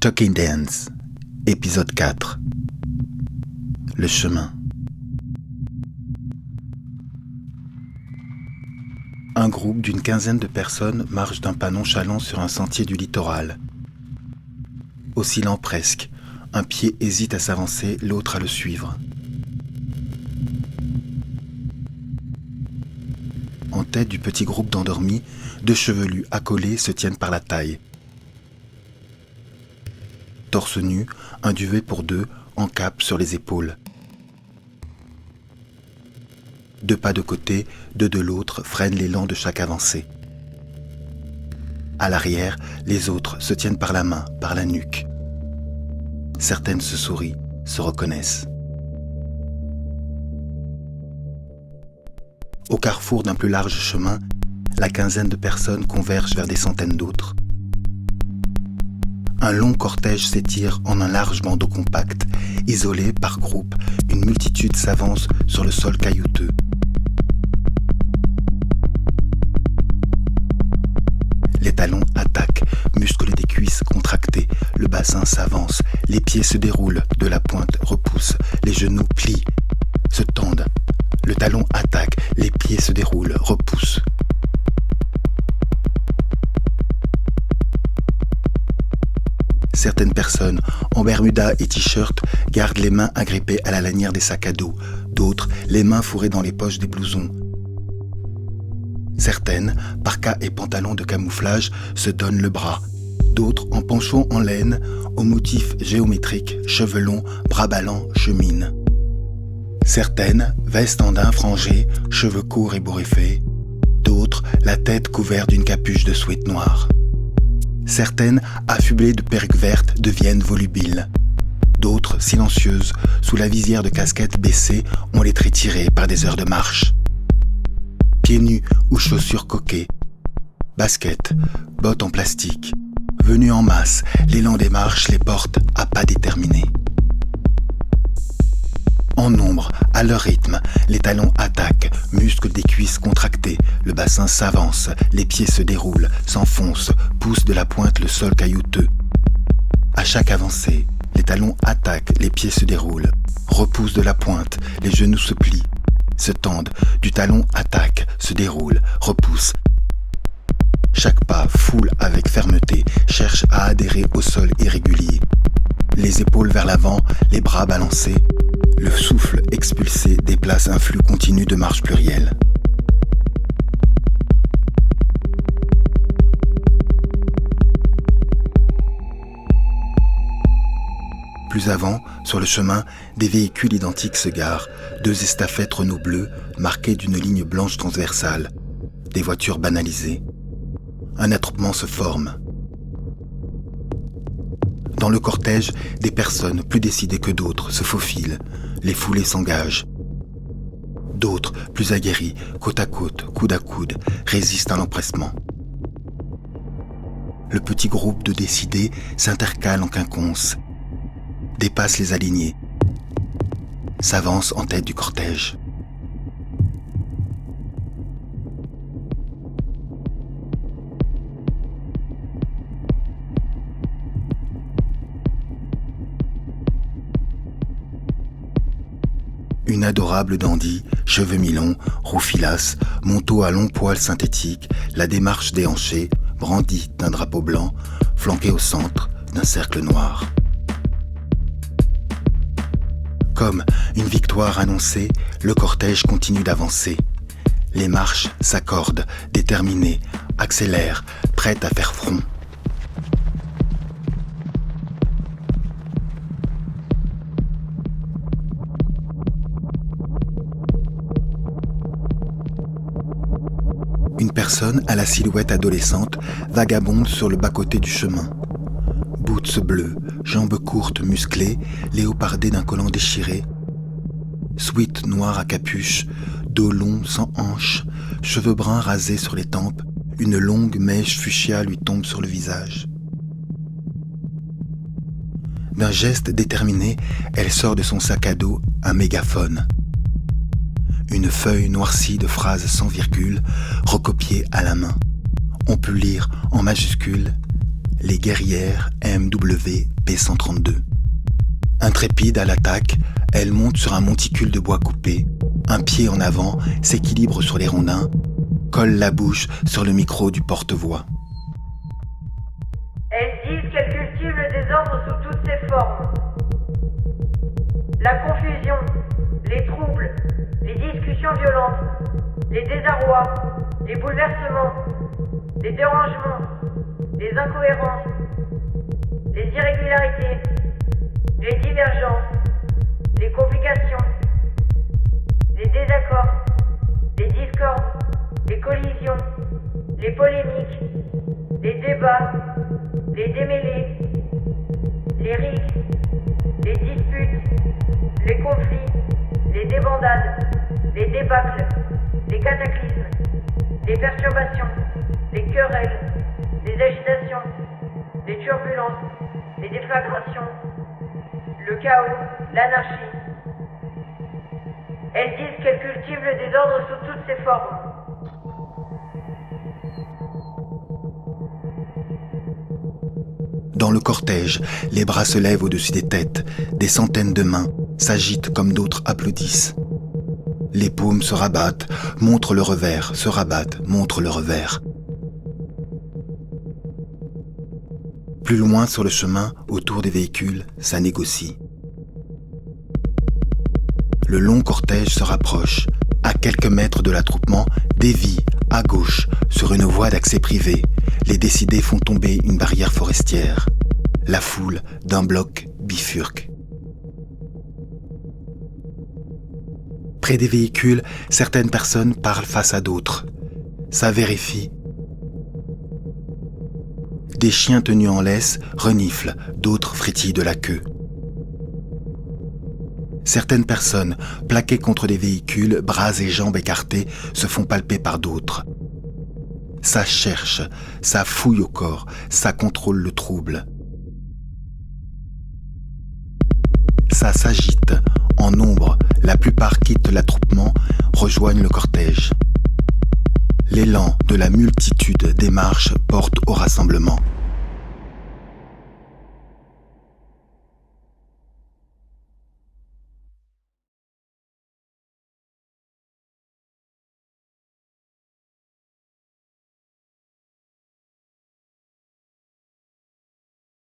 Talking Dance, épisode 4. Le chemin. Un groupe d'une quinzaine de personnes marche d'un pas nonchalant sur un sentier du littoral. Oscillant presque, un pied hésite à s'avancer, l'autre à le suivre. En tête du petit groupe d'endormis, deux chevelus accolés se tiennent par la taille. Torse nu, un duvet pour deux, en cape sur les épaules. Deux pas de côté, deux de l'autre freinent l'élan de chaque avancée. À l'arrière, les autres se tiennent par la main, par la nuque. Certaines se sourient, se reconnaissent. Au carrefour d'un plus large chemin, la quinzaine de personnes convergent vers des centaines d'autres. Un long cortège s'étire en un large bandeau compact. Isolé par groupe, une multitude s'avance sur le sol caillouteux. Les talons attaquent, muscles des cuisses contractés, le bassin s'avance, les pieds se déroulent, de la pointe repousse, les genoux plient, se tendent. Le talon attaque, les pieds se déroulent, repoussent. Certaines personnes, en bermuda et t-shirt, gardent les mains agrippées à la lanière des sacs à dos, d'autres, les mains fourrées dans les poches des blousons. Certaines, parkas et pantalons de camouflage, se donnent le bras, d'autres, en ponchos en laine, aux motifs géométriques, cheveux longs, bras ballants, cheminent. Certaines, vestes en daim frangées, cheveux courts et bourriffés, d'autres, la tête couverte d'une capuche de sweat noir. Certaines, affublées de perruques vertes, deviennent volubiles. D'autres, silencieuses, sous la visière de casquettes baissées, ont les traits tirés par des heures de marche. Pieds nus ou chaussures coquées, baskets, bottes en plastique, venus en masse, l'élan des marches les porte à pas déterminés. En nombre, à leur rythme, les talons attaquent, muscles des cuisses contractés, le bassin s'avance, les pieds se déroulent, s'enfoncent, poussent de la pointe le sol caillouteux. À chaque avancée, les talons attaquent, les pieds se déroulent, repoussent de la pointe, les genoux se plient, se tendent, du talon attaque, se déroule, repousse. Chaque pas foule avec fermeté, cherche à adhérer au sol irrégulier. Les épaules vers l'avant, les bras balancés, le souffle expulsé déplace un flux continu de marche plurielle. Plus avant, sur le chemin, des véhicules identiques se garent, deux estafettes Renault bleues marquées d'une ligne blanche transversale, des voitures banalisées. Un attroupement se forme. Dans le cortège, des personnes plus décidées que d'autres se faufilent, les foulées s'engagent. D'autres, plus aguerris, côte à côte, coude à coude, résistent à l'empressement. Le petit groupe de décidés s'intercale en quinconce, dépasse les alignés, s'avance en tête du cortège. Une adorable dandy, cheveux mi-longs, roufilasse, manteau à longs poils synthétiques, la démarche déhanchée, brandie d'un drapeau blanc, flanquée au centre d'un cercle noir. Comme une victoire annoncée, le cortège continue d'avancer. Les marches s'accordent, déterminées, accélèrent, prêtes à faire front. Une personne à la silhouette adolescente vagabonde sur le bas-côté du chemin. Boots bleus, jambes courtes musclées, léopardées d'un collant déchiré. Sweat noir à capuche, dos long sans hanches, cheveux bruns rasés sur les tempes, une longue mèche fuchsia lui tombe sur le visage. D'un geste déterminé, elle sort de son sac à dos un mégaphone. Une feuille noircie de phrases sans virgule, recopiée à la main. On peut lire en majuscule les guerrières MW P132. Intrépides à l'attaque, elles montent sur un monticule de bois coupé, un pied en avant, s'équilibrent sur les rondins, collent la bouche sur le micro du porte-voix. Elles disent qu'elles cultivent le désordre sous toutes ses formes. La confusion, les troubles, les discussions violentes, les désarrois, les bouleversements, les dérangements, les incohérences, les irrégularités, les divergences, les complications, les désaccords, les discordes, les collisions, les polémiques, les débats, les démêlés, les rixes, les disputes, les conflits, les débandades, les débâcles, les cataclysmes, les perturbations, les querelles, les agitations, les turbulences, les déflagrations, le chaos, l'anarchie. Elles disent qu'elles cultivent le désordre sous toutes ses formes. Dans le cortège, les bras se lèvent au-dessus des têtes, des centaines de mains s'agitent comme d'autres applaudissent. Les paumes se rabattent, montrent le revers, se rabattent, montrent le revers. Plus loin sur le chemin, autour des véhicules, ça négocie. Le long cortège se rapproche. À quelques mètres de l'attroupement, dévie, à gauche, sur une voie d'accès privé. Les décidés font tomber une barrière forestière. La foule, d'un bloc, bifurque. Près des véhicules, certaines personnes parlent face à d'autres. Ça vérifie. Des chiens tenus en laisse reniflent, d'autres frétillent de la queue. Certaines personnes, plaquées contre des véhicules, bras et jambes écartés, se font palper par d'autres. Ça cherche, ça fouille au corps, ça contrôle le trouble. Ça s'agite, en nombre, la plupart quittent l'attroupement, rejoignent le cortège. L'élan de la multitude des marches porte au rassemblement.